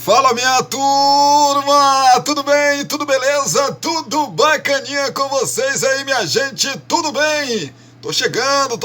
Fala, minha turma, tudo bem, tudo beleza, tudo bacaninha com vocês aí, minha gente, tudo bem? Tô chegando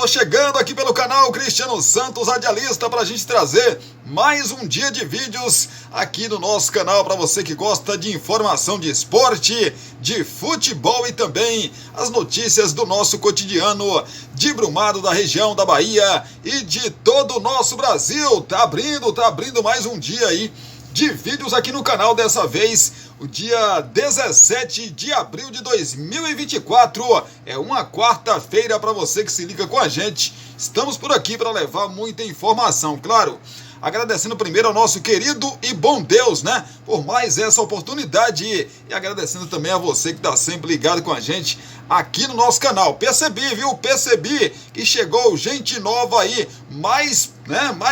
aqui pelo canal Cristiano Santos Radialista pra gente trazer mais um dia de vídeos aqui no nosso canal para você que gosta de informação de esporte, de futebol e também as notícias do nosso cotidiano de Brumado, da região da Bahia e de todo o nosso Brasil. Tá abrindo mais um dia aí de vídeos aqui no canal, dessa vez o dia 17 de abril de 2024, é uma quarta-feira para você que se liga com a gente. Estamos por aqui para levar muita informação, claro, agradecendo primeiro ao nosso querido e bom Deus, né, por mais essa oportunidade, e agradecendo também a você que está sempre ligado com a gente aqui no nosso canal. Percebi que chegou gente nova aí, mais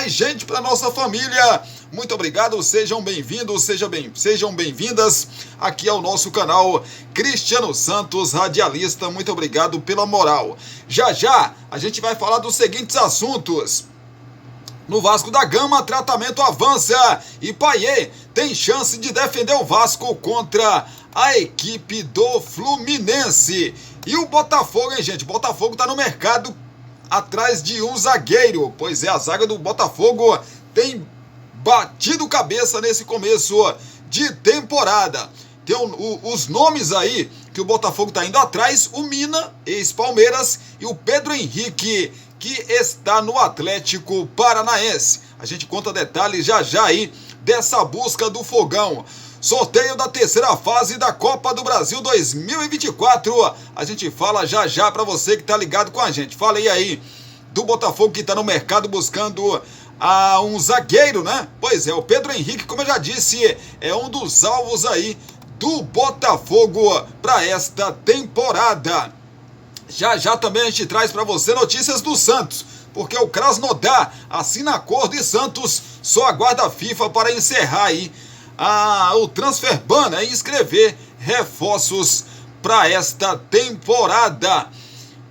gente para nossa família. Muito obrigado, sejam bem-vindos, sejam bem-vindas aqui ao nosso canal Cristiano Santos Radialista. Muito obrigado pela moral. Já a gente vai falar dos seguintes assuntos. No Vasco da Gama, tratamento avança e Payet tem chance de defender o Vasco contra a equipe do Fluminense. E o Botafogo, hein, gente? O Botafogo tá no mercado atrás de um zagueiro. Pois é, a zaga do Botafogo tem batido cabeça nesse começo de temporada. Tem os nomes aí que o Botafogo tá indo atrás: o Mina, ex-Palmeiras, e o Pedro Henrique, que está no Atlético Paranaense. A gente conta detalhes já aí dessa busca do Fogão. Sorteio da terceira fase da Copa do Brasil 2024. A gente fala já para você que tá ligado com a gente. Falei aí do Botafogo que tá no mercado buscando um zagueiro, né? Pois é, o Pedro Henrique, como eu já disse, é um dos alvos aí do Botafogo para esta temporada. Já também a gente traz para você notícias do Santos, porque o Krasnodar assina acordo e Santos só aguarda a FIFA para encerrar aí o transfer ban, né, e inscrever reforços para esta temporada.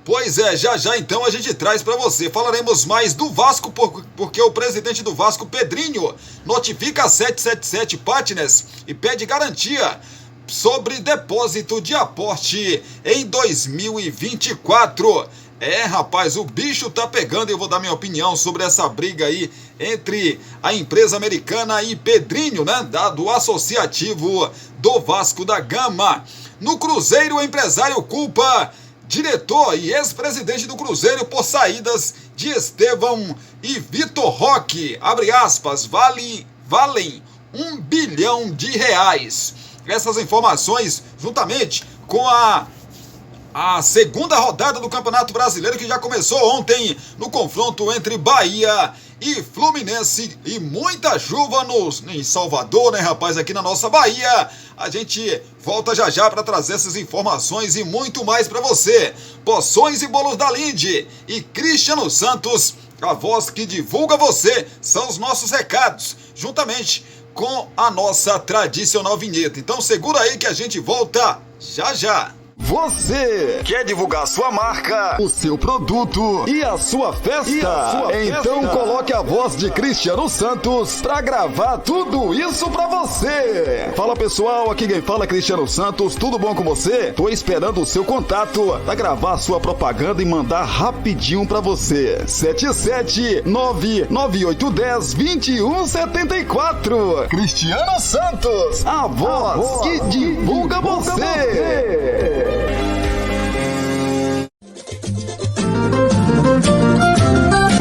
Pois é, já então a gente traz para você. Falaremos mais do Vasco, porque o presidente do Vasco, Pedrinho, notifica a 777 Partners e pede garantia sobre depósito de aporte em 2024. É, rapaz, o bicho tá pegando, e eu vou dar minha opinião sobre essa briga aí entre a empresa americana e Pedrinho, né, do associativo do Vasco da Gama. No Cruzeiro, o empresário culpa diretor e ex-presidente do Cruzeiro por saídas de Estevão e Vitor Roque. Abre aspas, valem R$1 bilhão. Essas informações, juntamente com a segunda rodada do Campeonato Brasileiro, que já começou ontem no confronto entre Bahia e Fluminense, e muita chuva em Salvador, né, rapaz, aqui na nossa Bahia. A gente volta já para trazer essas informações e muito mais para você. Poções e bolos da Linde e Cristiano Santos, a voz que divulga você, são os nossos recados, juntamente com a nossa tradicional vinheta. Então segura aí que a gente volta já. Você quer divulgar sua marca, o seu produto e a sua festa? Então coloque a voz de Cristiano Santos pra gravar tudo isso pra você. Fala, pessoal, aqui quem fala é Cristiano Santos, tudo bom com você? Tô esperando o seu contato pra gravar sua propaganda e mandar rapidinho pra você. 77998102174. Cristiano Santos, a voz que divulga você.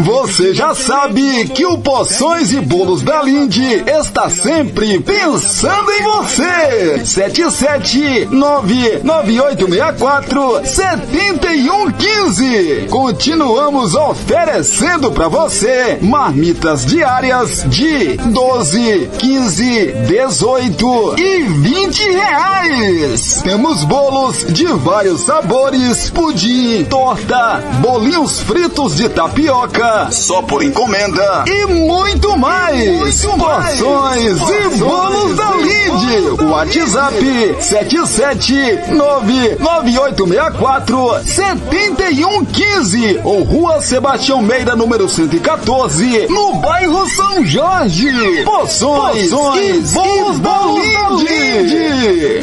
Você já sabe que o Poções e Bolos da Linde está sempre pensando em você. 77998647115. Continuamos oferecendo para você marmitas diárias de 12, 15, 18 e 20 reais. Temos bolos de vários sabores, pudim, torta, bolinhos fritos de tapioca, só por encomenda e muito mais. Poções e Bolos da Linde. O WhatsApp 77998647115 ou Rua Sebastião Meira, número 114, no bairro São Jorge. Poções e bolos da Linde.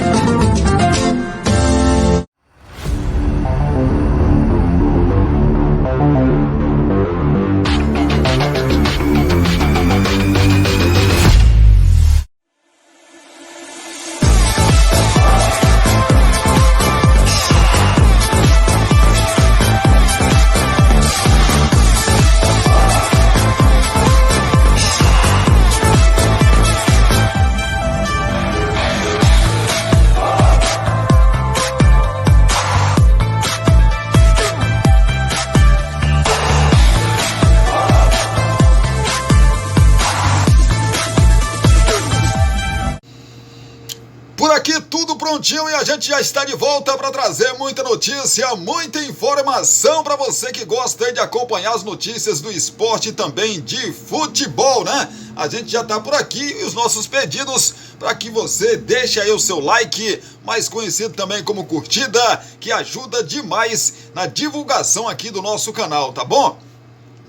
Por aqui tudo prontinho e a gente já está de volta para trazer muita notícia, muita informação para você que gosta de acompanhar as notícias do esporte e também de futebol, né? A gente já está por aqui e os nossos pedidos para que você deixe aí o seu like, mais conhecido também como curtida, que ajuda demais na divulgação aqui do nosso canal, tá bom?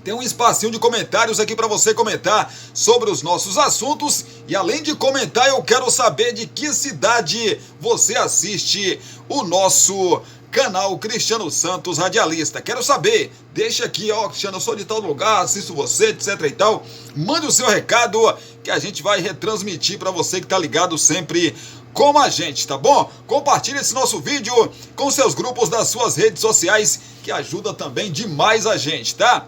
Tem um espacinho de comentários aqui para você comentar sobre os nossos assuntos. E além de comentar, eu quero saber de que cidade você assiste o nosso canal Cristiano Santos Radialista. Quero saber, deixa aqui, ó, Cristiano, eu sou de tal lugar, assisto você, etc e tal. Mande o seu recado que a gente vai retransmitir para você que tá ligado sempre com a gente, tá bom? Compartilhe esse nosso vídeo com seus grupos das suas redes sociais, que ajuda também demais a gente, tá?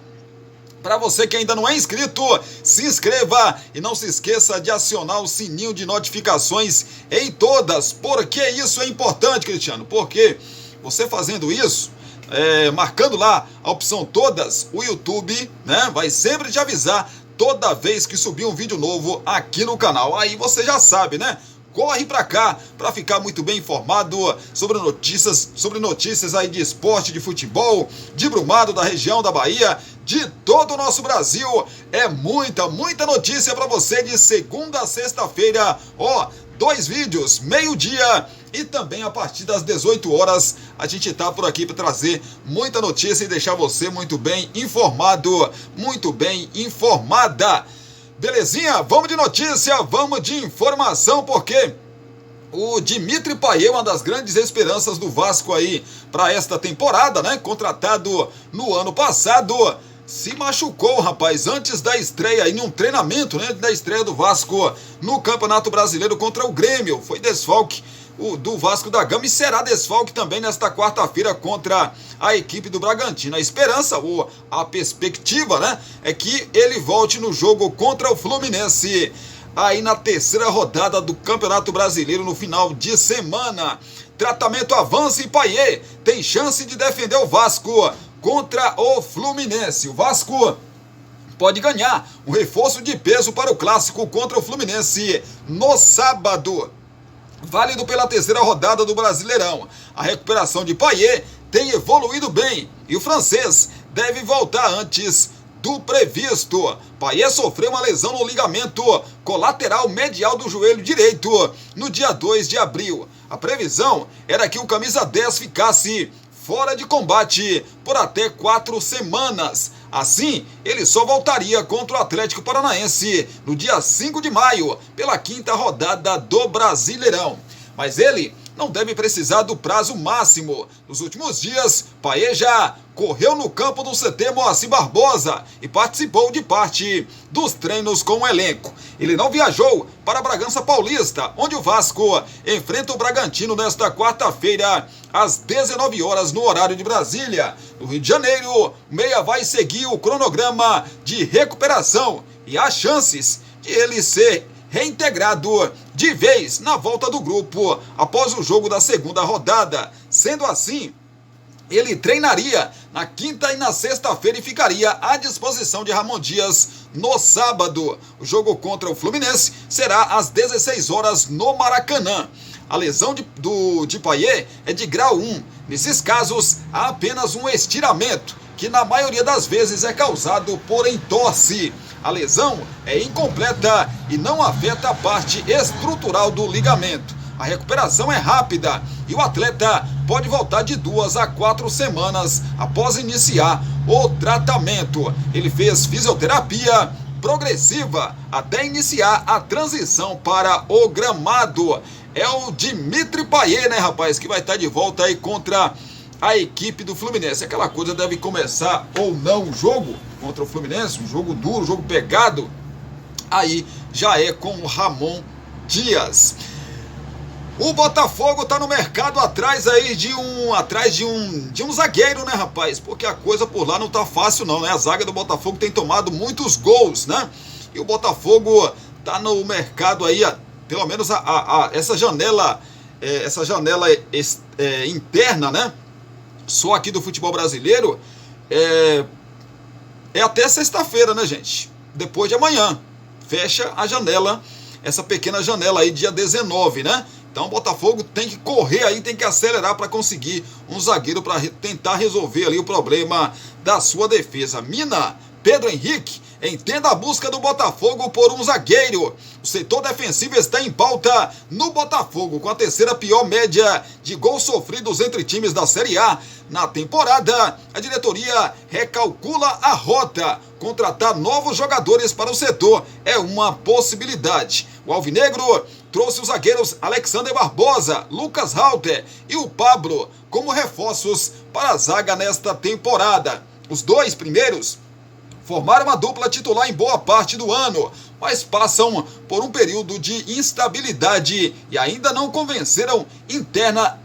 Para você que ainda não é inscrito, se inscreva e não se esqueça de acionar o sininho de notificações em todas. Por que isso é importante, Cristiano? Porque você fazendo isso, marcando lá a opção todas, o YouTube, né, vai sempre te avisar toda vez que subir um vídeo novo aqui no canal. Aí você já sabe, né? Corre pra cá para ficar muito bem informado sobre notícias aí de esporte, de futebol, de Brumado, da região da Bahia, de todo o nosso Brasil. É muita notícia para você de segunda a sexta-feira. Ó, 2 vídeos, meio-dia e também a partir das 18 horas. A gente tá por aqui para trazer muita notícia e deixar você muito bem informado, muito bem informada. Belezinha? Vamos de notícia, vamos de informação, porque o Dimitri Payet, uma das grandes esperanças do Vasco aí para esta temporada, né? Contratado no ano passado, se machucou, rapaz, antes da estreia, em um treinamento, né? Da estreia do Vasco no Campeonato Brasileiro contra o Grêmio. Foi desfalque do Vasco da Gama e será desfalque também nesta quarta-feira contra a equipe do Bragantino. A esperança, ou a perspectiva, né, é que ele volte no jogo contra o Fluminense aí na terceira rodada do Campeonato Brasileiro no final de semana. Tratamento avança e Payet tem chance de defender o Vasco contra o Fluminense. O Vasco pode ganhar um reforço de peso para o clássico contra o Fluminense no sábado, válido pela terceira rodada do Brasileirão. A recuperação de Payet tem evoluído bem e o francês deve voltar antes do previsto. Payet sofreu uma lesão no ligamento colateral medial do joelho direito no dia 2 de abril. A previsão era que o camisa 10 ficasse fora de combate por até 4 semanas. Assim, ele só voltaria contra o Atlético Paranaense no dia 5 de maio, pela 5ª rodada do Brasileirão. Mas ele não deve precisar do prazo máximo. Nos últimos dias, Payet já correu no campo do CT Moacir Barbosa e participou de parte dos treinos com o elenco. Ele não viajou para Bragança Paulista, onde o Vasco enfrenta o Bragantino nesta quarta-feira, às 19 horas no horário de Brasília. No Rio de Janeiro, o meia vai seguir o cronograma de recuperação e há chances de ele ser reintegrado de vez na volta do grupo após o jogo da segunda rodada. Sendo assim, ele treinaria na quinta e na sexta-feira e ficaria à disposição de Ramon Dias no sábado. O jogo contra o Fluminense será às 16 horas no Maracanã. A lesão de Payet é de grau 1. Nesses casos, há apenas um estiramento, que na maioria das vezes é causado por entorse. A lesão é incompleta e não afeta a parte estrutural do ligamento. A recuperação é rápida e o atleta pode voltar de 2 a 4 semanas após iniciar o tratamento. Ele fez fisioterapia progressiva até iniciar a transição para o gramado. É o Dimitri Payet, né, rapaz, que vai estar de volta aí contra a equipe do Fluminense. Aquela coisa deve começar ou não o jogo contra o Fluminense, um jogo duro, um jogo pegado. Aí já é com o Ramon Dias. O Botafogo tá no mercado atrás aí de um zagueiro, né, rapaz? Porque a coisa por lá não tá fácil não, né? A zaga do Botafogo tem tomado muitos gols, né? E o Botafogo tá no mercado aí, pelo menos essa janela interna, né? Só aqui do futebol brasileiro é até sexta-feira, né, gente? Depois de amanhã fecha a janela, essa pequena janela aí, dia 19, né? Então o Botafogo tem que correr aí, tem que acelerar para conseguir um zagueiro para tentar resolver ali o problema da sua defesa. Mina, Pedro Henrique, entenda a busca do Botafogo por um zagueiro. O setor defensivo está em pauta no Botafogo, com a terceira pior média de gols sofridos entre times da Série A. Na temporada, a diretoria recalcula a rota. Contratar novos jogadores para o setor é uma possibilidade. O Alvinegro trouxe os zagueiros Alexander Barbosa, Lucas Halter e o Pablo como reforços para a zaga nesta temporada. Os dois primeiros formaram uma dupla titular em boa parte do ano, mas passam por um período de instabilidade e ainda não convenceram interna,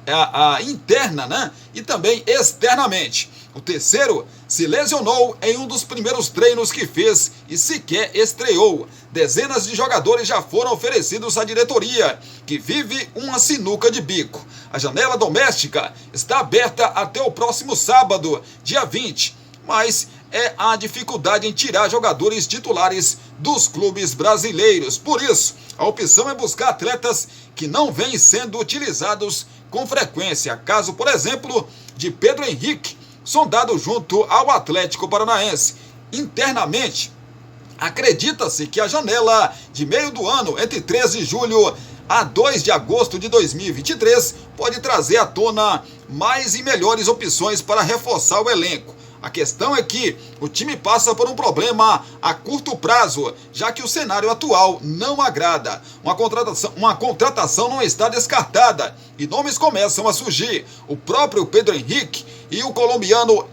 né? E também externamente. O terceiro se lesionou em um dos primeiros treinos que fez e sequer estreou. Dezenas de jogadores já foram oferecidos à diretoria, que vive uma sinuca de bico. A janela doméstica está aberta até o próximo sábado, dia 20, mas é a dificuldade em tirar jogadores titulares dos clubes brasileiros. Por isso, a opção é buscar atletas que não vêm sendo utilizados com frequência. Caso, por exemplo, de Pedro Henrique, sondado junto ao Atlético Paranaense. Internamente, acredita-se que a janela de meio do ano, entre 13 de julho a 2 de agosto de 2023, pode trazer à tona mais e melhores opções para reforçar o elenco. A questão é que o time passa por um problema a curto prazo, já que o cenário atual não agrada. Uma contratação não está descartada e nomes começam a surgir. O próprio Pedro Henrique e o colombiano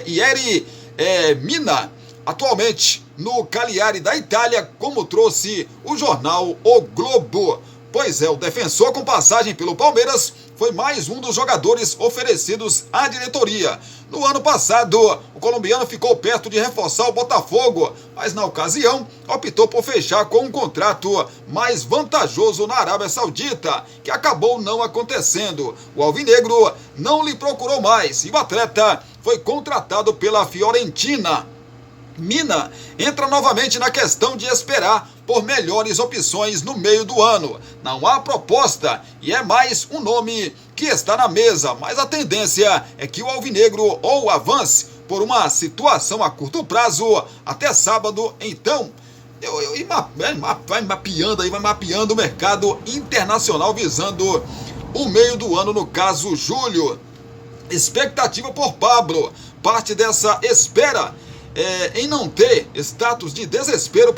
Yerry Mina, atualmente no Cagliari da Itália, como trouxe o jornal O Globo. Pois é, o defensor com passagem pelo Palmeiras foi mais um dos jogadores oferecidos à diretoria. No ano passado, o colombiano ficou perto de reforçar o Botafogo, mas na ocasião optou por fechar com um contrato mais vantajoso na Arábia Saudita, que acabou não acontecendo. O alvinegro não lhe procurou mais e o atleta foi contratado pela Fiorentina. Mina entra novamente na questão de esperar por melhores opções no meio do ano. Não há proposta e é mais um nome que está na mesa, mas a tendência é que o alvinegro ou avance por uma situação a curto prazo até sábado. Então, vai mapeando o mercado internacional visando o meio do ano, no caso julho. Expectativa por Pablo, parte dessa espera em não ter status de desespero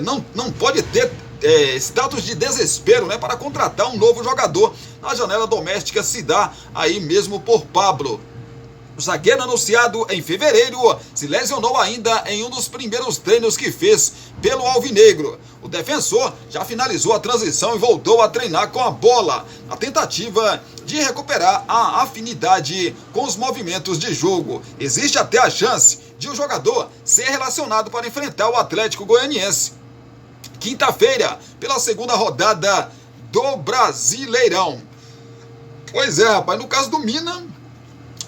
não pode ter status de desespero, né, para contratar um novo jogador. Na janela doméstica se dá aí mesmo por Pablo. O zagueiro anunciado em fevereiro se lesionou ainda em um dos primeiros treinos que fez pelo alvinegro. O defensor já finalizou a transição e voltou a treinar com a bola, na tentativa de recuperar a afinidade com os movimentos de jogo. Existe até a chance de o jogador ser relacionado para enfrentar o Atlético Goianiense quinta-feira, pela segunda rodada do Brasileirão. Pois é, rapaz, no caso do Mina,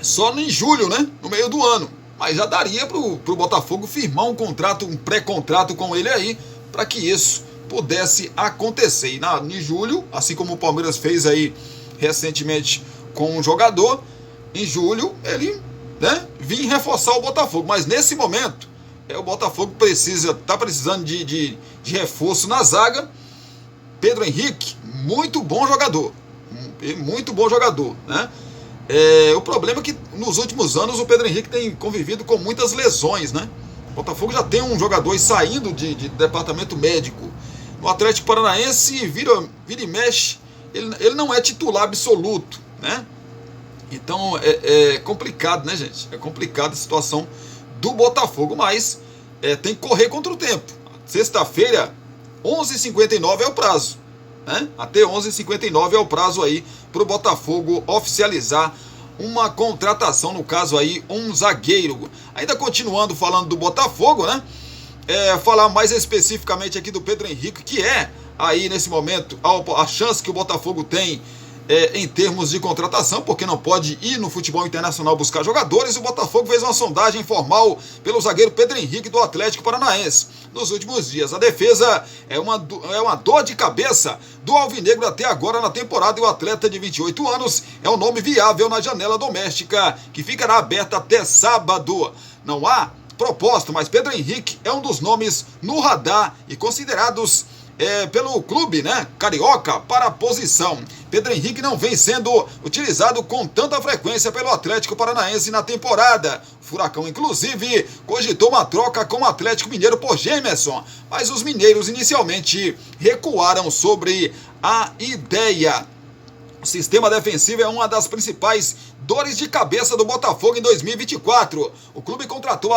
só em julho, né? No meio do ano. Mas já daria pro Botafogo firmar um contrato, um pré-contrato com ele aí, para que isso pudesse acontecer. E em julho, assim como o Palmeiras fez aí recentemente com um jogador, em julho ele, né, vinha reforçar o Botafogo. Mas nesse momento, o Botafogo está precisando de de reforço na zaga. Pedro Henrique, muito bom jogador, né? O problema é que nos últimos anos o Pedro Henrique tem convivido com muitas lesões, né? O Botafogo já tem um jogador saindo de departamento médico. No Atlético Paranaense, vira e mexe, ele não é titular absoluto, né? Então é complicado, né, gente? É complicada a situação do Botafogo, mas tem que correr contra o tempo. Sexta-feira, 11h59 é o prazo, né? Até 11h59 é o prazo aí para o Botafogo oficializar uma contratação, no caso aí, um zagueiro. Ainda continuando falando do Botafogo, né? Falar mais especificamente aqui do Pedro Henrique, que é aí nesse momento a chance que o Botafogo tem em termos de contratação, porque não pode ir no futebol internacional buscar jogadores. O Botafogo fez uma sondagem formal pelo zagueiro Pedro Henrique do Atlético Paranaense. Nos últimos dias, a defesa é uma dor de cabeça do alvinegro até agora na temporada, e o atleta de 28 anos é um nome viável na janela doméstica, que ficará aberta até sábado. Não há proposta, mas Pedro Henrique é um dos nomes no radar e considerados pelo clube, né, carioca, para a posição. Pedro Henrique não vem sendo utilizado com tanta frequência pelo Atlético Paranaense na temporada. O Furacão, inclusive, cogitou uma troca com o Atlético Mineiro por Gemerson, mas os mineiros inicialmente recuaram sobre a ideia. O sistema defensivo é uma das principais dores de cabeça do Botafogo em 2024. O clube contratou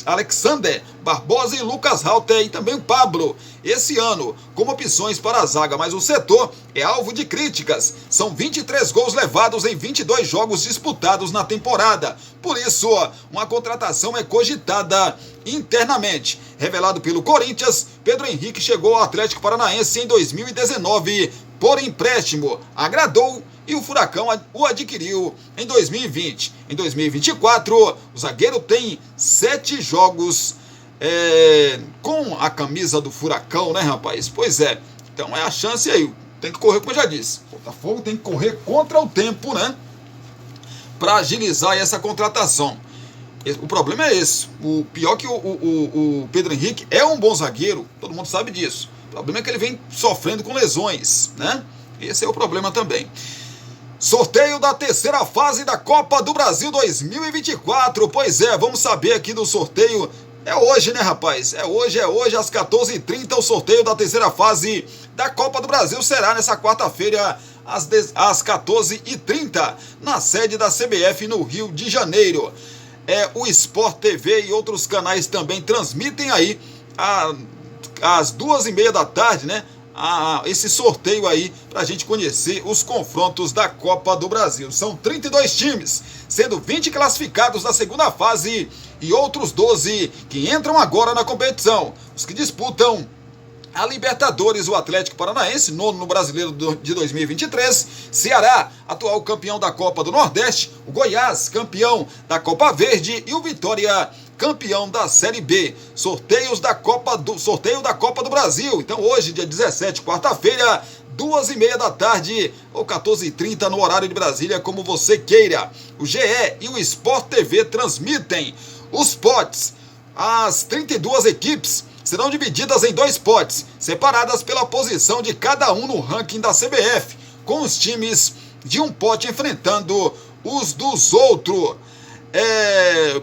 Alexander Barbosa e Lucas Halter e também o Pablo esse ano como opções para a zaga, mas o setor é alvo de críticas. São 23 gols levados em 22 jogos disputados na temporada. Por isso, uma contratação é cogitada internamente. Revelado pelo Corinthians, Pedro Henrique chegou ao Atlético Paranaense em 2019 por empréstimo, agradou e o Furacão o adquiriu em 2020. Em 2024, o zagueiro tem 7 jogos com a camisa do Furacão, né, rapaz? Pois é, então é a chance aí, tem que correr, como eu já disse. O Botafogo tem que correr contra o tempo, né, para agilizar essa contratação. O problema é esse. O pior que o Pedro Henrique é um bom zagueiro, todo mundo sabe disso. O problema é que ele vem sofrendo com lesões, né? Esse é o problema também. Sorteio da terceira fase da Copa do Brasil 2024. Pois é, vamos saber aqui do sorteio. É hoje, né, rapaz? É hoje, às 14h30, o sorteio da terceira fase da Copa do Brasil será nessa quarta-feira, às 14h30, na sede da CBF no Rio de Janeiro. O Sport TV e outros canais também transmitem aí às 2h30 da tarde, né? Esse sorteio aí pra gente conhecer os confrontos da Copa do Brasil. São 32 times, sendo 20 classificados da segunda fase e outros 12 que entram agora na competição. Os que disputam a Libertadores, o Atlético Paranaense, nono no Brasileiro de 2023, Ceará, atual campeão da Copa do Nordeste, o Goiás, campeão da Copa Verde, e o Vitória, campeão da Série B. Sorteio da Copa do Brasil. Então hoje, dia 17, quarta-feira, 2h30 da tarde ou 14h30 no horário de Brasília, como você queira. O GE e o Sport TV transmitem os potes. As 32 equipes serão divididas em 2 potes, separadas pela posição de cada um no ranking da CBF, com os times de um pote enfrentando os dos outros.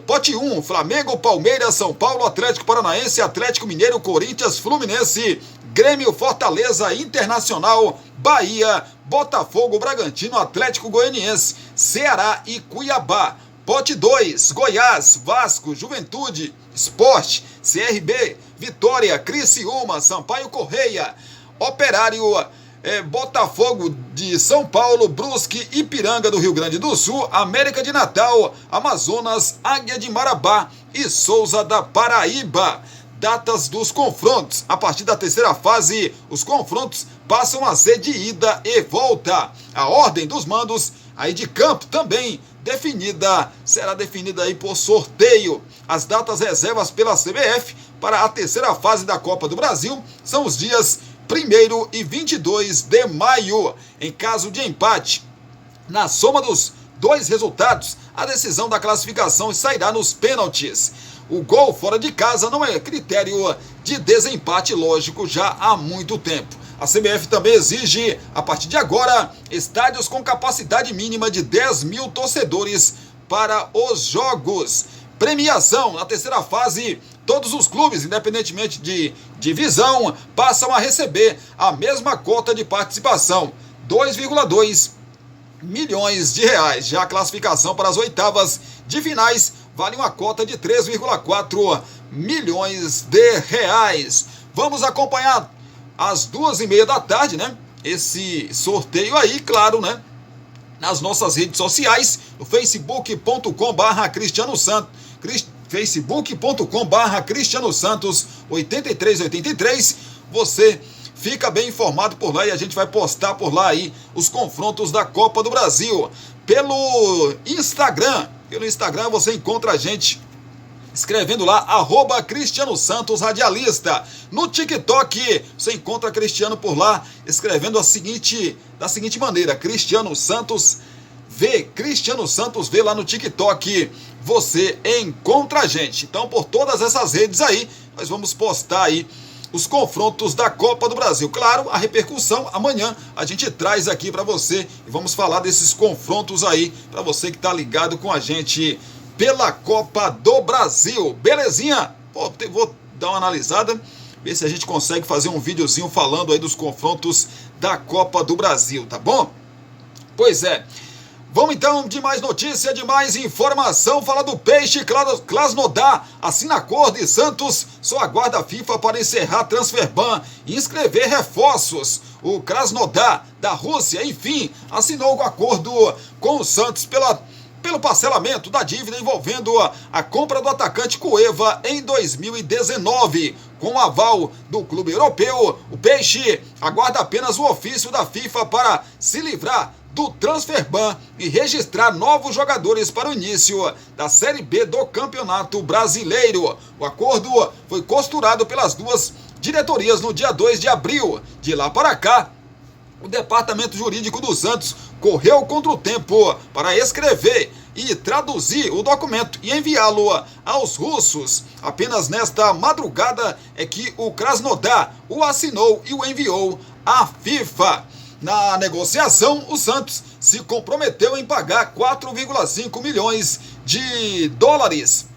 Pote 1, Flamengo, Palmeiras, São Paulo, Atlético Paranaense, Atlético Mineiro, Corinthians, Fluminense, Grêmio, Fortaleza, Internacional, Bahia, Botafogo, Bragantino, Atlético Goianiense, Ceará e Cuiabá. Pote 2, Goiás, Vasco, Juventude, Sport, CRB, Vitória, Criciúma, Sampaio Correia, Operário, Botafogo de São Paulo, Brusque, Ipiranga do Rio Grande do Sul, América de Natal, Amazonas, Águia de Marabá e Souza da Paraíba. Datas dos confrontos. A partir da terceira fase, os confrontos passam a ser de ida e volta. A ordem dos mandos aí de campo também será definida aí por sorteio. As datas reservas pela CBF para a terceira fase da Copa do Brasil são os dias 1º e 22 de maio. Em caso de empate, na soma dos 2 resultados, a decisão da classificação sairá nos pênaltis. O gol fora de casa não é critério de desempate, lógico, já há muito tempo. A CBF também exige, a partir de agora, estádios com capacidade mínima de 10 mil torcedores para os jogos. Premiação, na terceira fase, todos os clubes, independentemente de divisão, passam a receber a mesma cota de participação, 2,2 milhões de reais. Já a classificação para as oitavas de finais vale uma cota de 3,4 milhões de reais. Vamos acompanhar às 2h30 da tarde, né? Esse sorteio aí, claro, né? Nas nossas redes sociais, no facebook.com/Cristiano Santos, facebook.com/Cristiano Santos 8383. Você fica bem informado por lá e a gente vai postar por lá aí os confrontos da Copa do Brasil. Pelo Instagram você encontra a gente escrevendo lá, @Cristiano Santos Radialista. No TikTok, você encontra Cristiano por lá, escrevendo da seguinte maneira, Cristiano Santos V lá no TikTok, você encontra a gente. Então, por todas essas redes aí, nós vamos postar aí os confrontos da Copa do Brasil. Claro, a repercussão, amanhã a gente traz aqui para você e vamos falar desses confrontos aí, para você que tá ligado com a gente pela Copa do Brasil. Belezinha? Vou dar uma analisada, ver se a gente consegue fazer um videozinho falando aí dos confrontos da Copa do Brasil, tá bom? Pois é. Vamos então de mais notícia, de mais informação, falar do Peixe. Krasnodar assina acordo e Santos só aguarda a FIFA para encerrar transfer ban e inscrever reforços. O Krasnodar da Rússia, enfim, assinou o acordo com o Santos pelo parcelamento da dívida envolvendo a compra do atacante Cueva em 2019. Com o aval do clube europeu, o Peixe aguarda apenas o ofício da FIFA para se livrar do transfer ban e registrar novos jogadores para o início da Série B do Campeonato Brasileiro. O acordo foi costurado pelas duas diretorias no dia 2 de abril. De lá para cá, o departamento jurídico do Santos correu contra o tempo para escrever e traduzir o documento e enviá-lo aos russos. Apenas nesta madrugada é que o Krasnodar o assinou e o enviou à FIFA. Na negociação, o Santos se comprometeu em pagar 4,5 milhões de dólares,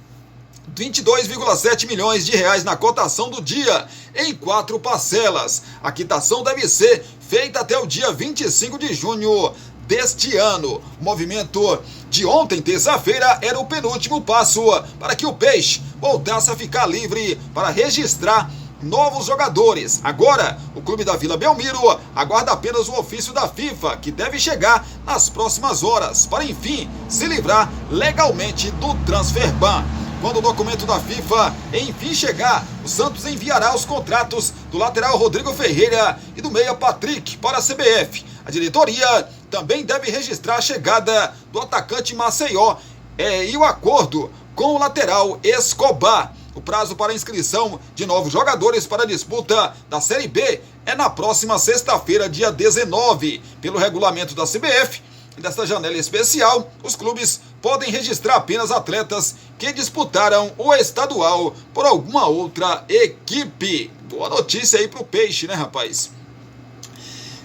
22,7 milhões de reais na cotação do dia, em 4 parcelas. A quitação deve ser feita até o dia 25 de junho deste ano. O movimento de ontem, terça-feira, era o penúltimo passo para que o Peixe voltasse a ficar livre para registrar novos jogadores. Agora, o clube da Vila Belmiro aguarda apenas o ofício da FIFA, que deve chegar nas próximas horas, para enfim se livrar legalmente do transfer ban. Quando o documento da FIFA enfim chegar, o Santos enviará os contratos do lateral Rodrigo Ferreira e do meia Patrick para a CBF. A diretoria também deve registrar a chegada do atacante Maceió e o acordo com o lateral Escobar. O prazo para inscrição de novos jogadores para a disputa da Série B é na próxima sexta-feira, dia 19. Pelo regulamento da CBF, desta janela especial, os clubes podem registrar apenas atletas que disputaram o estadual por alguma outra equipe. Boa notícia aí pro Peixe, né, rapaz?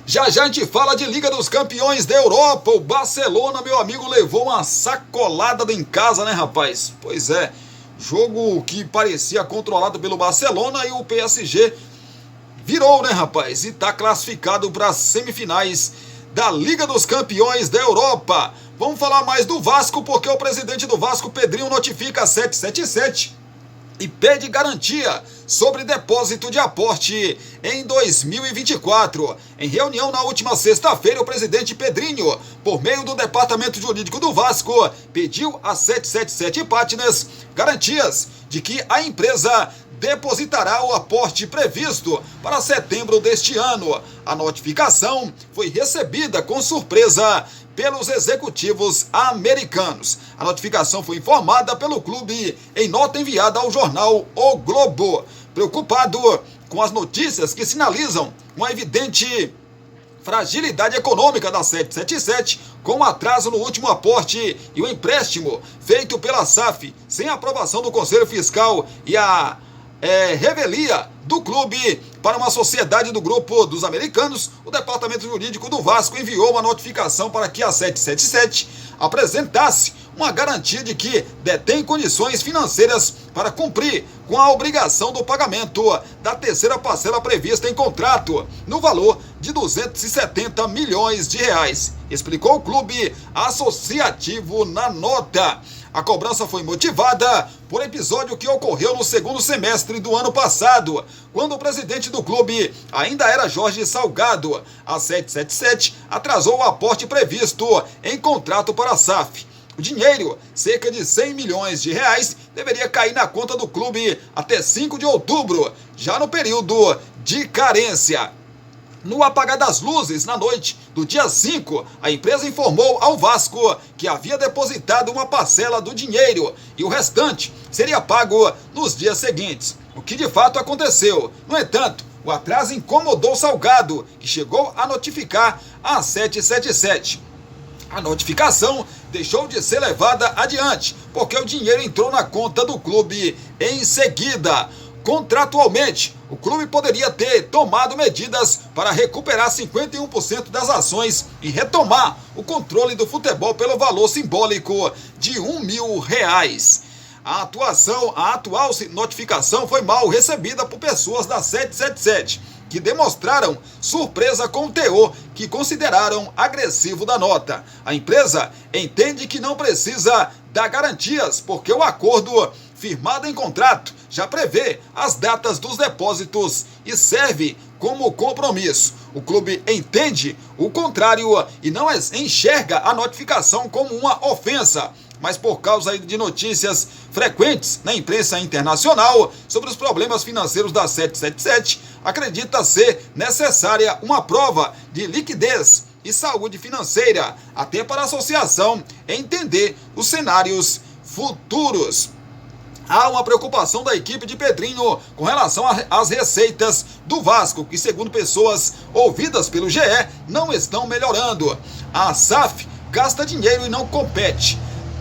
Já a gente fala de Liga dos Campeões da Europa. O Barcelona, meu amigo, levou uma sacolada em casa, né, rapaz? Pois é. Jogo que parecia controlado pelo Barcelona e o PSG virou, né, rapaz? E tá classificado para as semifinais da Liga dos Campeões da Europa. Vamos falar mais do Vasco, porque o presidente do Vasco, Pedrinho, notifica a 777 e pede garantia sobre depósito de aporte em 2024. Em reunião na última sexta-feira, o presidente Pedrinho, por meio do departamento jurídico do Vasco, pediu a 777 Partners garantias de que a empresa depositará o aporte previsto para setembro deste ano. A notificação foi recebida com surpresa pelos executivos americanos. A notificação foi informada pelo clube em nota enviada ao jornal O Globo. Preocupado com as notícias que sinalizam uma evidente fragilidade econômica da 777, com um atraso no último aporte e o empréstimo feito pela SAF sem aprovação do Conselho Fiscal e a revelia do clube para uma sociedade do grupo dos americanos, o departamento jurídico do Vasco enviou uma notificação para que a 777 apresentasse uma garantia de que detém condições financeiras para cumprir com a obrigação do pagamento da terceira parcela prevista em contrato, no valor de 270 milhões de reais, explicou o clube associativo na nota. A cobrança foi motivada por episódio que ocorreu no segundo semestre do ano passado, quando o presidente do clube ainda era Jorge Salgado. A 777 atrasou o aporte previsto em contrato para a SAF. O dinheiro, cerca de 100 milhões de reais, deveria cair na conta do clube até 5 de outubro, já no período de carência. No apagar das luzes, na noite do dia 5, a empresa informou ao Vasco que havia depositado uma parcela do dinheiro e o restante seria pago nos dias seguintes, o que de fato aconteceu. No entanto, o atraso incomodou Salgado, que chegou a notificar a 777. A notificação deixou de ser levada adiante, porque o dinheiro entrou na conta do clube em seguida. Contratualmente, o clube poderia ter tomado medidas para recuperar 51% das ações e retomar o controle do futebol pelo valor simbólico de R$1.000. A atual notificação foi mal recebida por pessoas da 777, que demonstraram surpresa com o teor que consideraram agressivo da nota. A empresa entende que não precisa dar garantias, porque o acordo firmado em contrato já prevê as datas dos depósitos e serve como compromisso. O clube entende o contrário e não enxerga a notificação como uma ofensa, mas por causa de notícias frequentes na imprensa internacional sobre os problemas financeiros da 777, acredita ser necessária uma prova de liquidez e saúde financeira, até para a associação entender os cenários futuros. Há uma preocupação da equipe de Pedrinho com relação às receitas do Vasco, que, segundo pessoas ouvidas pelo GE, não estão melhorando. A SAF gasta dinheiro e não compete.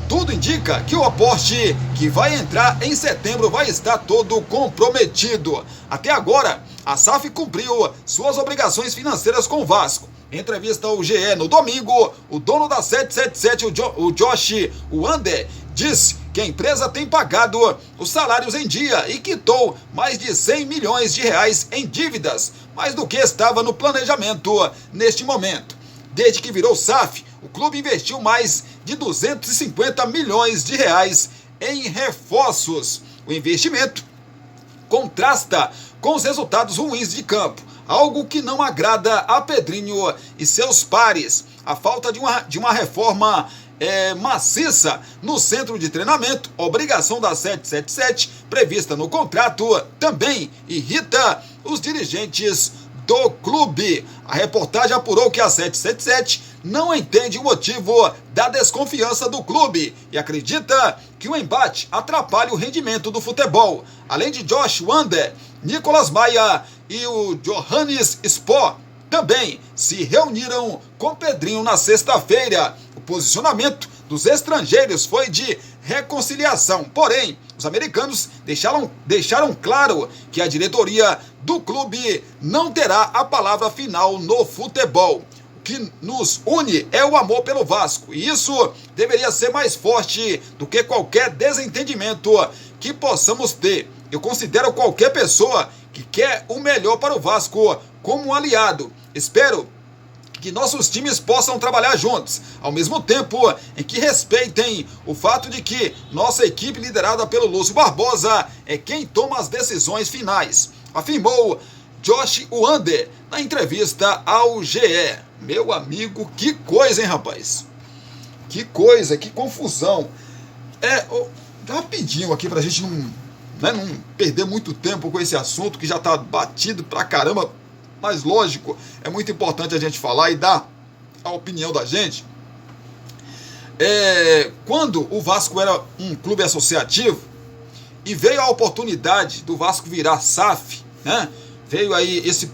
Tudo indica que o aporte que vai entrar em setembro vai estar todo comprometido. Até agora, a SAF cumpriu suas obrigações financeiras com o Vasco. Em entrevista ao GE no domingo, o dono da 777, o Josh Wander, disse que a empresa tem pagado os salários em dia e quitou mais de 100 milhões de reais em dívidas, mais do que estava no planejamento neste momento. Desde que virou SAF, o clube investiu mais de 250 milhões de reais em reforços. O investimento contrasta com os resultados ruins de campo, algo que não agrada a Pedrinho e seus pares. A falta de uma reforma maciça no centro de treinamento, obrigação da 777 prevista no contrato, também irrita os dirigentes do clube. A reportagem apurou que a 777 não entende o motivo da desconfiança do clube e acredita que o embate atrapalha o rendimento do futebol. Além de Josh Wander, Nicolas Maia e o Johannes Spohr também se reuniram com Pedrinho na sexta-feira. O posicionamento dos estrangeiros foi de reconciliação, porém, os americanos deixaram claro que a diretoria do clube não terá a palavra final no futebol. O que nos une é o amor pelo Vasco, e isso deveria ser mais forte do que qualquer desentendimento que possamos ter. Eu considero qualquer pessoa que quer o melhor para o Vasco como um aliado. Espero que nossos times possam trabalhar juntos, ao mesmo tempo em que respeitem o fato de que nossa equipe liderada pelo Lúcio Barbosa é quem toma as decisões finais, afirmou Josh Wander na entrevista ao GE. Meu amigo, que coisa, hein, rapaz? Que coisa, que confusão. Rapidinho aqui pra gente não perder muito tempo com esse assunto que já tá batido pra caramba. Mas, lógico, é muito importante a gente falar e dar a opinião da gente. Quando o Vasco era um clube associativo e veio a oportunidade do Vasco virar SAF, né? Veio aí esse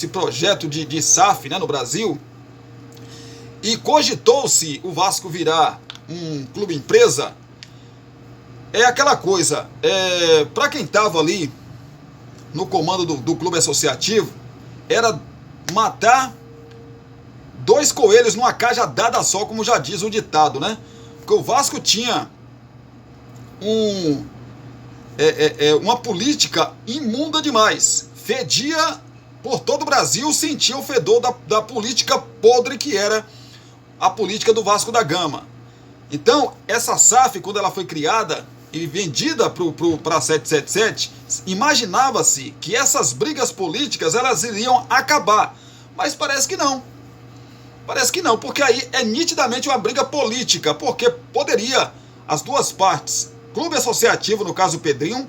projeto de SAF, né, no Brasil, e cogitou-se o Vasco virar um clube empresa, é aquela coisa, para quem estava ali no comando do clube associativo, era matar dois coelhos numa cajadada só, como já diz o ditado, né? Porque o Vasco tinha uma política imunda demais. Fedia por todo o Brasil, sentia o fedor da política podre que era a política do Vasco da Gama. Então, essa SAF, quando ela foi criada e vendida para a 777, imaginava-se que essas brigas políticas elas iriam acabar. Mas parece que não. Parece que não, porque aí é nitidamente uma briga política, porque poderia as duas partes, clube associativo, no caso o Pedrinho,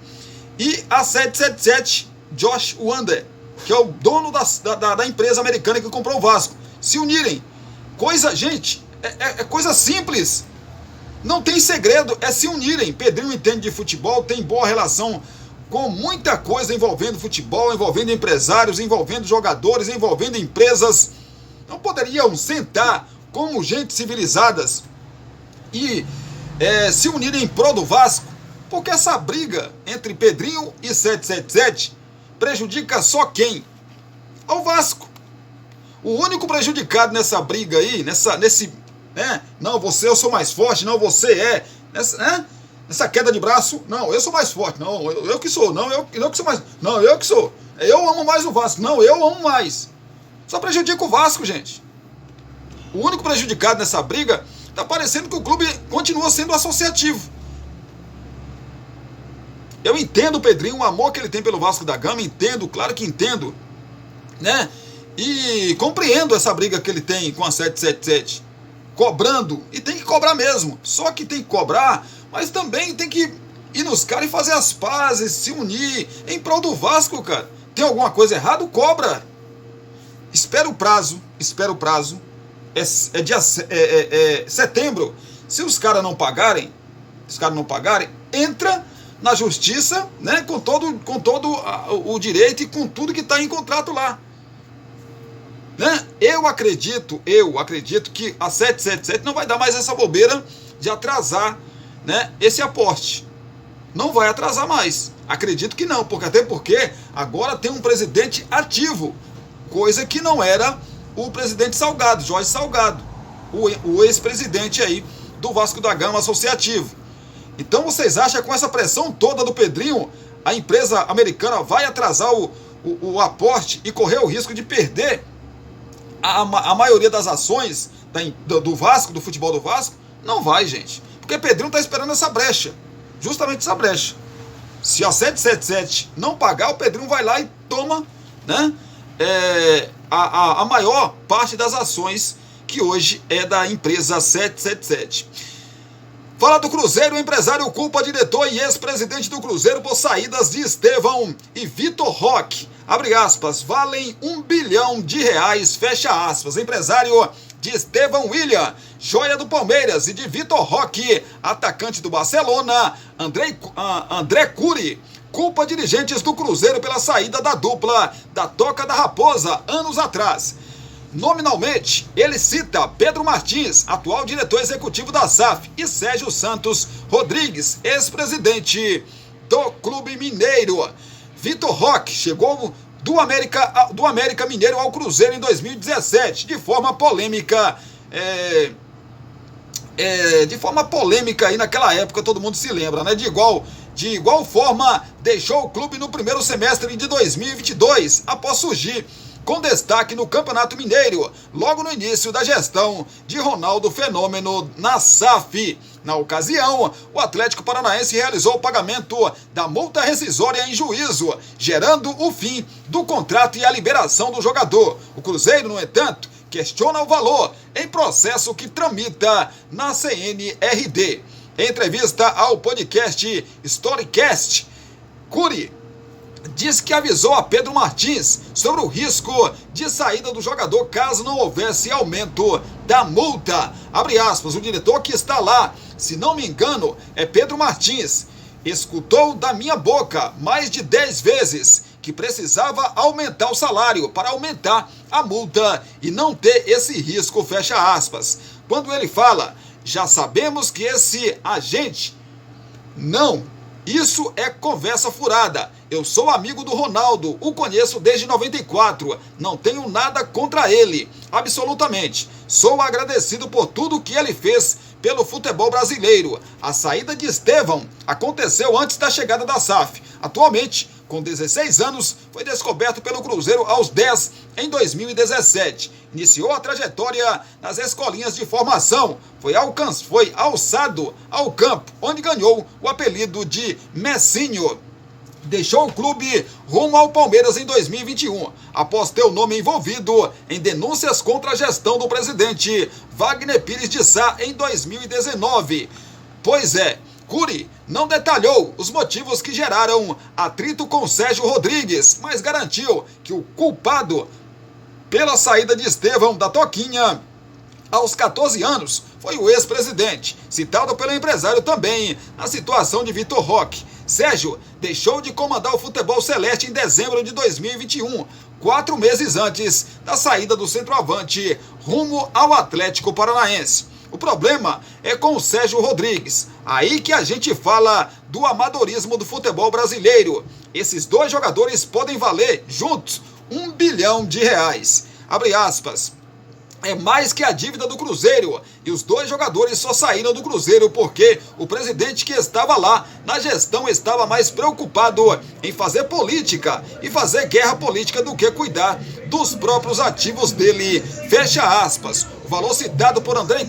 e a 777, Josh Wander, que é o dono da empresa americana que comprou o Vasco, se unirem. Gente, é coisa simples. Não tem segredo, é se unirem. Pedrinho entende de futebol, tem boa relação com muita coisa envolvendo futebol, envolvendo empresários, envolvendo jogadores, envolvendo empresas. Não poderiam sentar como gente civilizadas e se unirem em prol do Vasco, porque essa briga entre Pedrinho e 777 prejudica só quem? Ao Vasco. O único prejudicado nessa briga aí, não, eu sou mais forte, não, você é, nessa queda de braço, não, eu sou mais forte, não, eu que sou, não, eu que sou mais, não, eu que sou, eu amo mais o Vasco, não, eu amo mais. Só prejudica o Vasco, gente. O único prejudicado nessa briga, tá parecendo que o clube continua sendo associativo. Eu entendo o Pedrinho, o amor que ele tem pelo Vasco da Gama, entendo, claro que entendo, né? E compreendo essa briga que ele tem com a 777, cobrando, e tem que cobrar mesmo, só que tem que cobrar, mas também tem que ir nos caras e fazer as pazes, se unir, em prol do Vasco, cara. Tem alguma coisa errada? Cobra. Espera o prazo, setembro, se os caras não pagarem, entra na justiça, né, com todo o direito e com tudo que está em contrato lá. Né? Eu acredito que a 777 não vai dar mais essa bobeira de atrasar, né, esse aporte. Não vai atrasar mais. Acredito que não, até porque agora tem um presidente ativo, coisa que não era o presidente Salgado, Jorge Salgado, o ex-presidente aí do Vasco da Gama associativo. Então vocês acham que com essa pressão toda do Pedrinho, a empresa americana vai atrasar o aporte e correr o risco de perder a maioria das ações do Vasco, do futebol do Vasco? Não vai, gente. Porque Pedrinho está esperando essa brecha. Justamente essa brecha. Se a 777 não pagar, o Pedrinho vai lá e toma, né, a maior parte das ações que hoje é da empresa 777. Fala do Cruzeiro, o empresário culpa diretor e ex-presidente do Cruzeiro por saídas de Estevão e Vitor Roque. Abre aspas, valem R$1 bilhão, fecha aspas. Empresário de Estevão William, joia do Palmeiras, e de Vitor Roque, atacante do Barcelona, André Cury, culpa dirigentes do Cruzeiro pela saída da dupla da Toca da Raposa anos atrás. Nominalmente, ele cita Pedro Martins, atual diretor executivo da SAF, e Sérgio Santos Rodrigues, ex-presidente do Clube Mineiro. Vitor Roque chegou do América Mineiro ao Cruzeiro em 2017, de forma polêmica. De forma polêmica aí naquela época, todo mundo se lembra, né? De igual forma, deixou o clube no primeiro semestre de 2022, após surgir com destaque no Campeonato Mineiro, logo no início da gestão de Ronaldo Fenômeno na SAF. Na ocasião, o Atlético Paranaense realizou o pagamento da multa rescisória em juízo, gerando o fim do contrato e a liberação do jogador. O Cruzeiro, no entanto, questiona o valor em processo que tramita na CNRD. Em entrevista ao podcast Storycast, Cury diz que avisou a Pedro Martins sobre o risco de saída do jogador caso não houvesse aumento da multa. Abre aspas, o diretor que está lá, se não me engano, é Pedro Martins. Escutou da minha boca mais de 10 vezes que precisava aumentar o salário para aumentar a multa e não ter esse risco, fecha aspas. Quando ele fala, já sabemos que esse agente Não, isso é conversa furada. Eu sou amigo do Ronaldo, o conheço desde 94, não tenho nada contra ele, absolutamente. Sou agradecido por tudo que ele fez pelo futebol brasileiro. A saída de Estevão aconteceu antes da chegada da SAF. Atualmente, com 16 anos, foi descoberto pelo Cruzeiro aos 10 em 2017. Iniciou a trajetória nas escolinhas de formação. Foi alçado ao campo, onde ganhou o apelido de Messinho. Deixou o clube rumo ao Palmeiras em 2021, após ter o nome envolvido em denúncias contra a gestão do presidente Wagner Pires de Sá em 2019. Pois é, Cury não detalhou os motivos que geraram atrito com Sérgio Rodrigues, mas garantiu que o culpado pela saída de Estevão da Toquinha aos 14 anos foi o ex-presidente, citado pelo empresário também na situação de Vitor Roque. Sérgio deixou de comandar o futebol celeste em dezembro de 2021, 4 meses antes da saída do centroavante rumo ao Atlético Paranaense. O problema é com o Sérgio Rodrigues. Aí que a gente fala do amadorismo do futebol brasileiro. Esses dois jogadores podem valer juntos R$1 bilhão. Abre aspas. É mais que a dívida do Cruzeiro, e os dois jogadores só saíram do Cruzeiro porque o presidente que estava lá na gestão estava mais preocupado em fazer política e fazer guerra política do que cuidar dos próprios ativos dele. Fecha aspas. O valor citado por André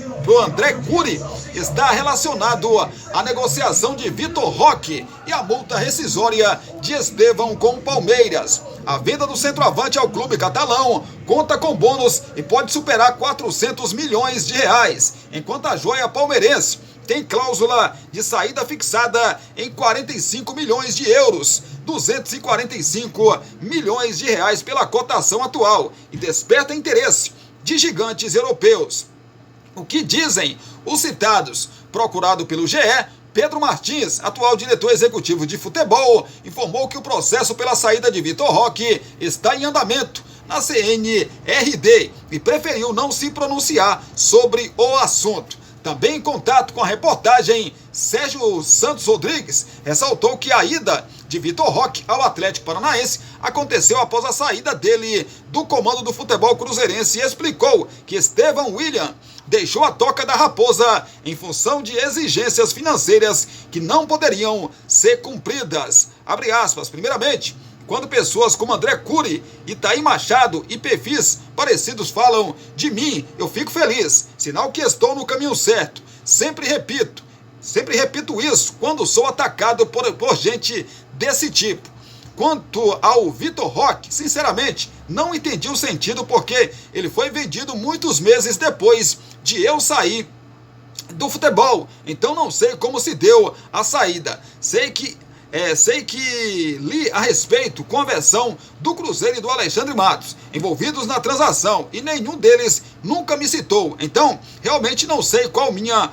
Cury está relacionado à negociação de Vitor Roque e à multa rescisória de Estevão com o Palmeiras. A venda do centroavante ao clube catalão conta com bônus e pode superar R$400 milhões, enquanto a joia palmeirense tem cláusula de saída fixada em €45 milhões, R$245 milhões pela cotação atual, e desperta interesse de gigantes europeus. O que dizem os citados? Procurado pelo GE, Pedro Martins, atual diretor executivo de futebol, informou que o processo pela saída de Vitor Roque está em andamento na CNRD e preferiu não se pronunciar sobre o assunto. Também em contato com a reportagem, Sérgio Santos Rodrigues ressaltou que a ida de Vitor Roque ao Atlético Paranaense aconteceu após a saída dele do comando do futebol cruzeirense e explicou que Estevão William deixou a Toca da Raposa em função de exigências financeiras que não poderiam ser cumpridas. Abre aspas. Primeiramente, quando pessoas como André Cury, Itaí Machado e perfis parecidos falam de mim, eu fico feliz, sinal que estou no caminho certo. Sempre repito isso quando sou atacado por gente desse tipo. Quanto ao Vitor Roque, sinceramente, não entendi o sentido porque ele foi vendido muitos meses depois de eu sair do futebol. Então não sei como se deu a saída. Sei que li a respeito com a versão do Cruzeiro e do Alexandre Matos, envolvidos na transação, e nenhum deles nunca me citou. Então, realmente não sei qual minha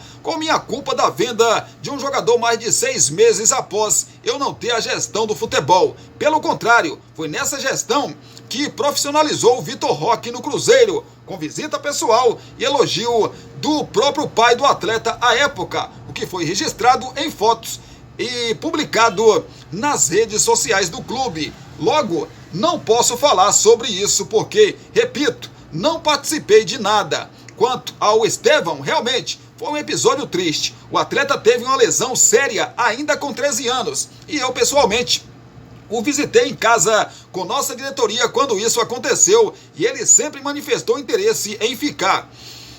culpa da venda de um jogador mais de 6 meses após eu não ter a gestão do futebol. Pelo contrário, foi nessa gestão que profissionalizou o Vitor Roque no Cruzeiro, com visita pessoal e elogio do próprio pai do atleta à época, o que foi registrado em fotos e publicado nas redes sociais do clube. Logo, não posso falar sobre isso porque, repito, não participei de nada. Quanto ao Estevão, realmente foi um episódio triste. O atleta teve uma lesão séria ainda com 13 anos e eu pessoalmente o visitei em casa com nossa diretoria quando isso aconteceu e ele sempre manifestou interesse em ficar.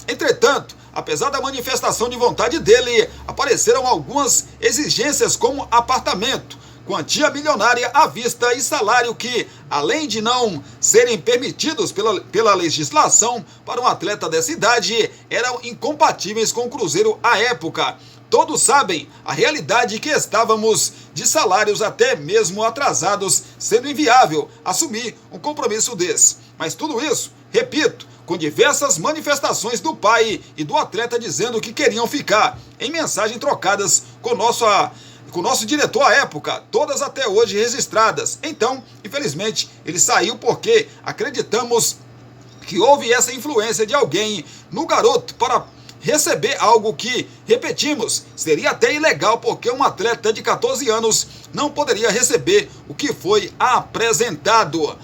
Entretanto, apesar da manifestação de vontade dele, apareceram algumas exigências como apartamento, quantia milionária à vista e salário que, além de não serem permitidos pela legislação para um atleta dessa idade, eram incompatíveis com o Cruzeiro à época. Todos sabem a realidade que estávamos de salários até mesmo atrasados, sendo inviável assumir um compromisso desse. Mas tudo isso, repito, com diversas manifestações do pai e do atleta dizendo que queriam ficar, em mensagens trocadas com o nosso diretor à época, todas até hoje registradas. Então, infelizmente, ele saiu porque acreditamos que houve essa influência de alguém no garoto receber algo que, repetimos, seria até ilegal, porque um atleta de 14 anos não poderia receber o que foi apresentado.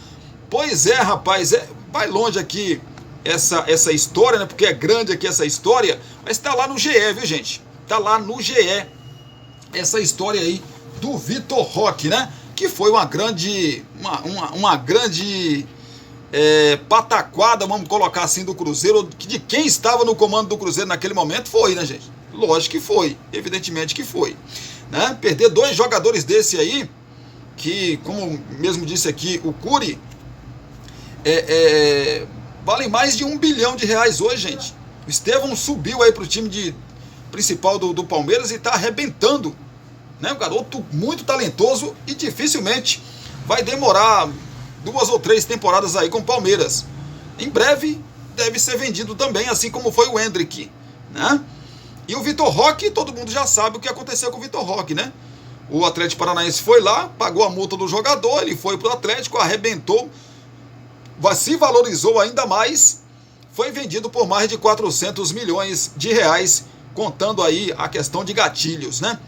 Pois é, rapaz, vai longe aqui essa história, né? Porque é grande aqui essa história, mas tá lá no GE, viu, gente? Tá lá no GE essa história aí do Vitor Roque, né? Que foi uma grande pataquada, vamos colocar assim, do Cruzeiro, de quem estava no comando do Cruzeiro naquele momento foi, né, gente? Lógico que foi, evidentemente que foi, né? Perder 2 jogadores desse aí, que, como mesmo disse aqui o Cury, valem mais de R$1 bilhão hoje, gente. O Estevão subiu aí pro time principal do Palmeiras e tá arrebentando, né? Um garoto muito talentoso e dificilmente vai demorar 2 ou 3 temporadas aí com o Palmeiras. Em breve deve ser vendido também, assim como foi o Endrick, né? E o Vitor Roque, todo mundo já sabe o que aconteceu com o Vitor Roque, né? O Atlético Paranaense foi lá, pagou a multa do jogador, ele foi pro Atlético, arrebentou, se valorizou ainda mais, foi vendido por mais de R$400 milhões, contando aí a questão de gatilhos, né?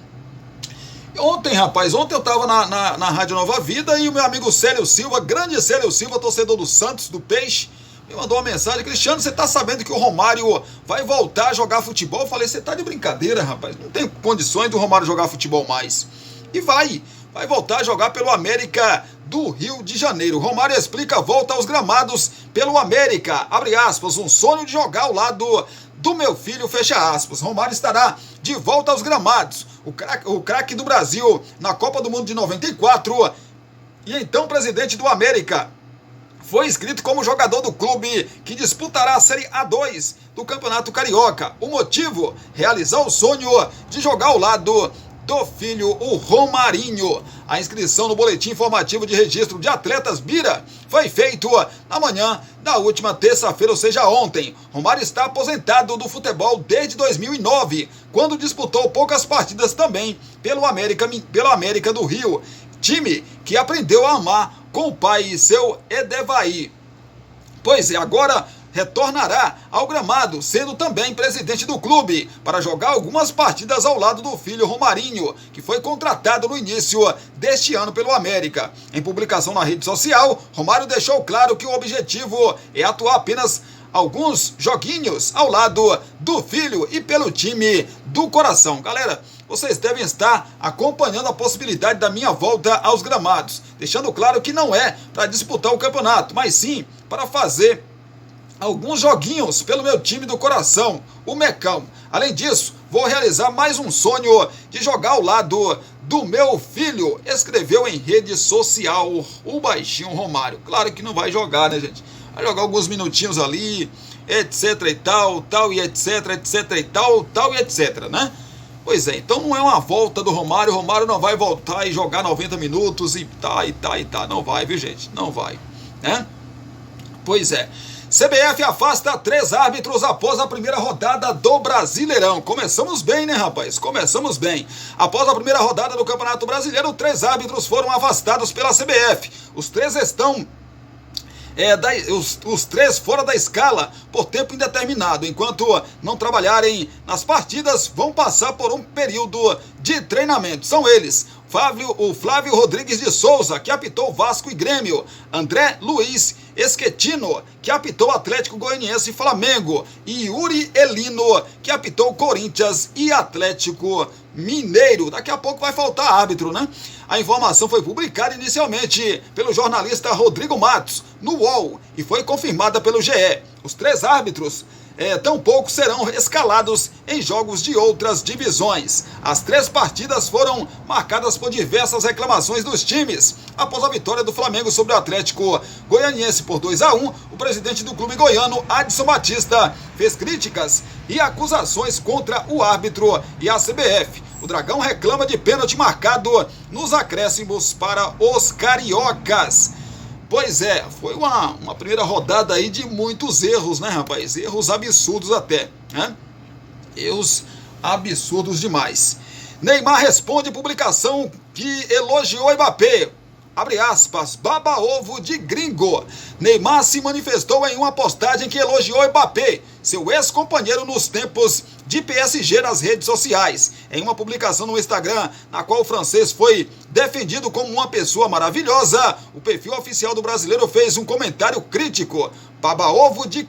Ontem, rapaz, eu estava na Rádio Nova Vida e o meu amigo Célio Silva, grande Célio Silva, torcedor do Santos, do Peixe, me mandou uma mensagem: Cristiano, você tá sabendo que o Romário vai voltar a jogar futebol? Eu falei: você tá de brincadeira, rapaz, não tem condições do Romário jogar futebol mais. E vai voltar a jogar pelo América do Rio de Janeiro. Romário explica a volta aos gramados pelo América, abre aspas, um sonho de jogar ao lado do meu filho, fecha aspas. Romário estará de volta aos gramados, o craque do Brasil na Copa do Mundo de 94, e então presidente do América, foi inscrito como jogador do clube que disputará a Série A2 do Campeonato Carioca. O motivo? Realizar o sonho de jogar ao lado do filho, o Romarinho. A inscrição no boletim informativo de registro de atletas Bira foi feito na manhã da última terça-feira, ou seja, ontem. Romário está aposentado do futebol desde 2009, quando disputou poucas partidas também pelo América do Rio, time que aprendeu a amar com o pai e seu Edevaí. Pois é, agora retornará ao gramado, sendo também presidente do clube, para jogar algumas partidas ao lado do filho Romarinho, que foi contratado no início deste ano pelo América. Em publicação na rede social, Romário deixou claro que o objetivo é atuar apenas alguns joguinhos ao lado do filho e pelo time do coração. Galera, vocês devem estar acompanhando a possibilidade da minha volta aos gramados, deixando claro que não é para disputar o campeonato, mas sim para fazer alguns joguinhos pelo meu time do coração, o Mecão. Além disso, vou realizar mais um sonho de jogar ao lado do meu filho, escreveu em rede social o baixinho Romário. Claro que não vai jogar, né, gente? Vai jogar alguns minutinhos ali, etc e tal e etc e tal e etc, né? Pois é, então não é uma volta do Romário. O Romário não vai voltar e jogar 90 minutos e tá. Não vai, viu, gente? Não vai, né? Pois é. CBF afasta 3 árbitros após a primeira rodada do Brasileirão. Começamos bem, né, rapaz? Começamos bem. Após a primeira rodada do Campeonato Brasileiro, 3 árbitros foram afastados pela CBF. Os 3 estão... os 3 fora da escala por tempo indeterminado. Enquanto não trabalharem nas partidas, vão passar por um período de treinamento. São eles: o Flávio Rodrigues de Souza, que apitou Vasco e Grêmio; André Luiz Esquetino, que apitou Atlético Goianiense e Flamengo; e Yuri Elino, que apitou Corinthians e Atlético Mineiro. Daqui a pouco vai faltar árbitro, né? A informação foi publicada inicialmente pelo jornalista Rodrigo Matos no UOL e foi confirmada pelo GE. Os 3 árbitros tampouco serão escalados em jogos de outras divisões. As 3 partidas foram marcadas por diversas reclamações dos times. Após a vitória do Flamengo sobre o Atlético Goianiense por 2-1, o presidente do clube goiano, Adson Batista, fez críticas e acusações contra o árbitro e a CBF. O Dragão reclama de pênalti marcado nos acréscimos para os cariocas. Pois é, foi uma primeira rodada aí de muitos erros, né, rapaz? Erros absurdos até, né? Erros absurdos demais. Neymar responde publicação que elogiou Mbappé. abre aspas, baba-ovo de gringo. Neymar se manifestou em uma postagem que elogiou Mbappé, seu ex-companheiro nos tempos de PSG nas redes sociais. Em uma publicação no Instagram, na qual o francês foi defendido como uma pessoa maravilhosa, o perfil oficial do brasileiro fez um comentário crítico. Baba-ovo de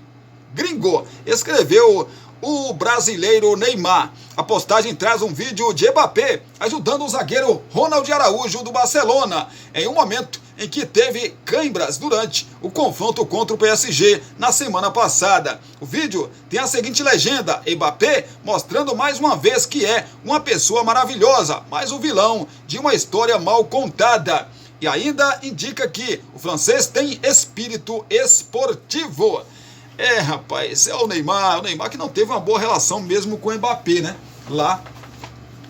gringo, escreveu o brasileiro Neymar. A postagem traz um vídeo de Mbappé ajudando o zagueiro Ronald Araújo do Barcelona em um momento em que teve câimbras durante o confronto contra o PSG na semana passada. O vídeo tem a seguinte legenda: Mbappé mostrando mais uma vez que é uma pessoa maravilhosa, mas o vilão de uma história mal contada. E ainda indica que o francês tem espírito esportivo. Rapaz, é o Neymar que não teve uma boa relação mesmo com o Mbappé, né? Lá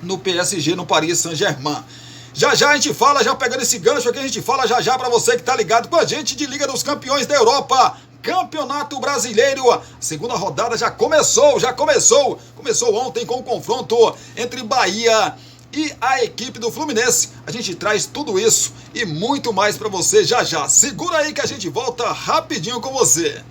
no PSG, no Paris Saint-Germain. Já a gente fala, já pegando esse gancho aqui, a gente fala já pra você que tá ligado com a gente de Liga dos Campeões da Europa. Campeonato Brasileiro, a segunda rodada já começou. Começou ontem com o confronto entre Bahia e a equipe do Fluminense. A gente traz tudo isso e muito mais pra você já. Segura aí que a gente volta rapidinho com você.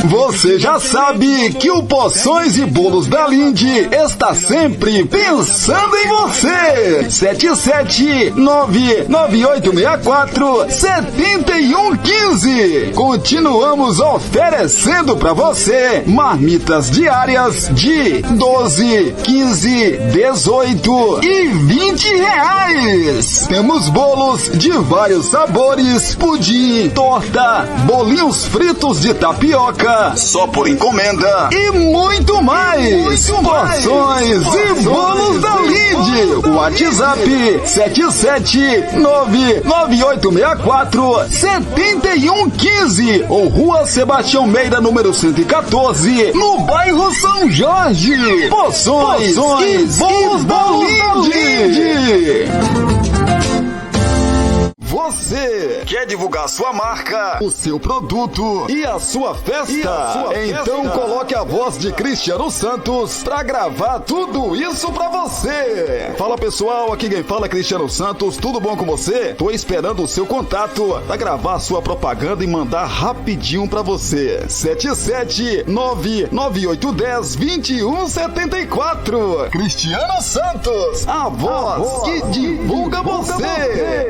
Você já sabe que o Poções e Bolos da Linde está sempre pensando em você. 77998647115. Continuamos oferecendo para você marmitas diárias de 12, 15, 18 e 20 reais. Temos bolos de vários sabores, pudim, torta, bolinhos fritos de tapioca, só por encomenda e muito mais. Porções e Bolos da Linde. WhatsApp 77998647115 ou Rua Sebastião Meira, número 114, no bairro São Jorge. Porções e Bolos da Linde. Você quer divulgar sua marca, o seu produto e a sua festa? Então coloque a voz de Cristiano Santos pra gravar tudo isso pra você. Fala pessoal, aqui quem fala é Cristiano Santos, tudo bom com você? Tô esperando o seu contato pra gravar sua propaganda e mandar rapidinho pra você. 77998102174. Cristiano Santos, a voz que divulga você.